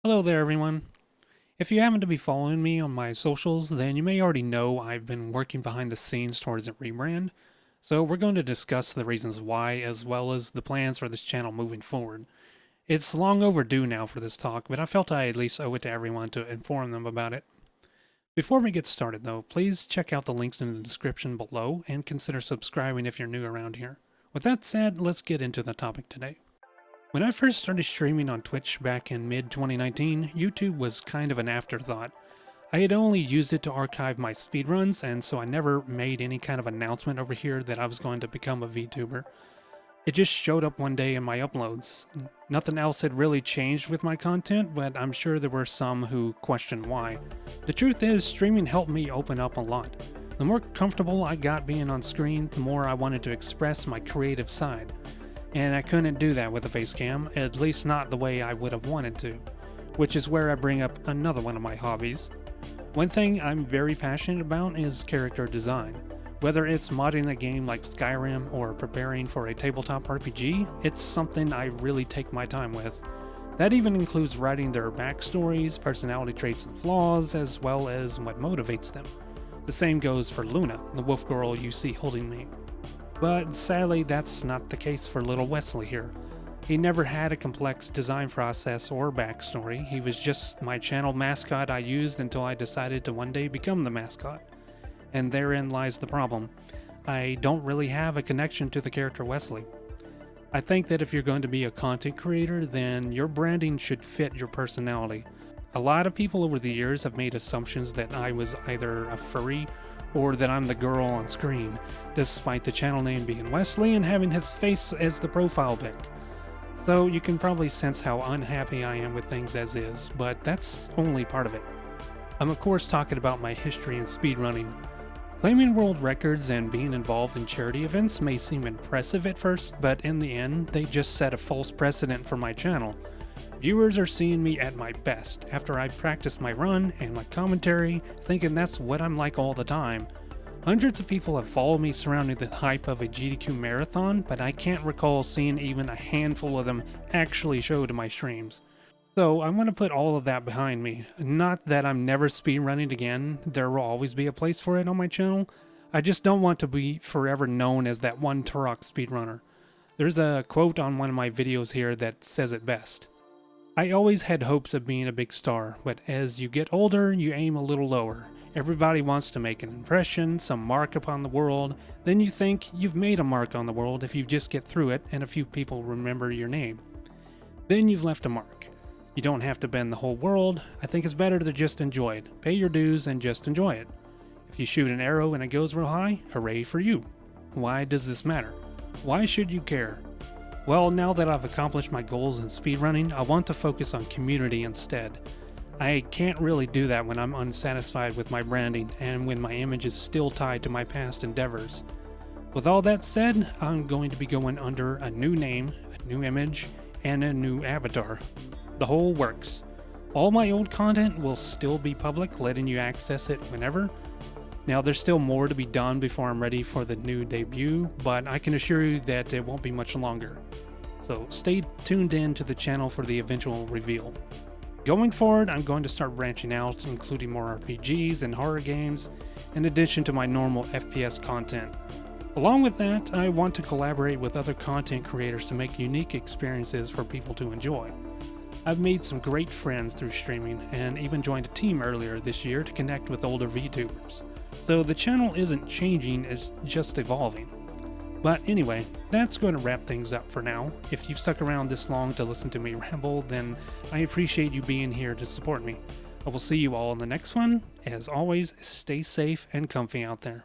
Hello there, everyone. If you happen to be following me on my socials, then you may already know I've been working behind the scenes towards a rebrand. So we're going to discuss the reasons why, as well as the plans for this channel moving forward. It's long overdue now for this talk, but I felt I at least owe it to everyone to inform them about it. Before we get started though, please check out the links in the description below and consider subscribing if you're new around here. With that said, let's get into the topic today. When I first started streaming on Twitch back in mid-2019, YouTube was kind of an afterthought. I had only used it to archive my speedruns, and so I never made any kind of announcement over here that I was going to become a VTuber. It just showed up one day in my uploads. Nothing else had really changed with my content, but I'm sure there were some who questioned why. The truth is, streaming helped me open up a lot. The more comfortable I got being on screen, the more I wanted to express my creative side. And I couldn't do that with a face cam, at least not the way I would have wanted to, which is where I bring up another one of my hobbies. One thing I'm very passionate about is character design. Whether it's modding a game like Skyrim or preparing for a tabletop RPG, it's something I really take my time with. That even includes writing their backstories, personality traits and flaws, as well as what motivates them. The same goes for Luna, the wolf girl you see holding me. But sadly, that's not the case for little Wesley here. He never had a complex design process or backstory. He was just my channel mascot I used until I decided to one day become the mascot. And therein lies the problem. I don't really have a connection to the character Wesley. I think that if you're going to be a content creator, then your branding should fit your personality. A lot of people over the years have made assumptions that I was either a furry or that I'm the girl on screen, despite the channel name being Wesley and having his face as the profile pic. So you can probably sense how unhappy I am with things as is, but that's only part of it. I'm of course talking about my history in speedrunning. Claiming world records and being involved in charity events may seem impressive at first, but in the end, they just set a false precedent for my channel. Viewers are seeing me at my best after I practice my run and my commentary, thinking that's what I'm like all the time. Hundreds of people have followed me surrounding the hype of a GDQ marathon, but I can't recall seeing even a handful of them actually show to my streams. So I'm going to put all of that behind me. Not that I'm never speedrunning again, there will always be a place for it on my channel. I just don't want to be forever known as that one Turok speedrunner. There's a quote on one of my videos here that says it best. I always had hopes of being a big star, but as you get older, you aim a little lower. Everybody wants to make an impression, some mark upon the world. Then you think you've made a mark on the world if you just get through it and a few people remember your name. Then you've left a mark. You don't have to bend the whole world. I think it's better to just enjoy it. Pay your dues and just enjoy it. If you shoot an arrow and it goes real high, hooray for you. Why does this matter? Why should you care? Well, now that I've accomplished my goals in speedrunning, I want to focus on community instead. I can't really do that when I'm unsatisfied with my branding and when my image is still tied to my past endeavors. With all that said, I'm going to be going under a new name, a new image, and a new avatar. The whole works. All my old content will still be public, letting you access it whenever. Now, there's still more to be done before I'm ready for the new debut, but I can assure you that it won't be much longer. So stay tuned in to the channel for the eventual reveal. Going forward, I'm going to start branching out, including more RPGs and horror games, in addition to my normal FPS content. Along with that, I want to collaborate with other content creators to make unique experiences for people to enjoy. I've made some great friends through streaming, and even joined a team earlier this year to connect with older VTubers. So the channel isn't changing, it's just evolving. But anyway, that's going to wrap things up for now. If you've stuck around this long to listen to me ramble, then I appreciate you being here to support me. I will see you all in the next one. As always, stay safe and comfy out there.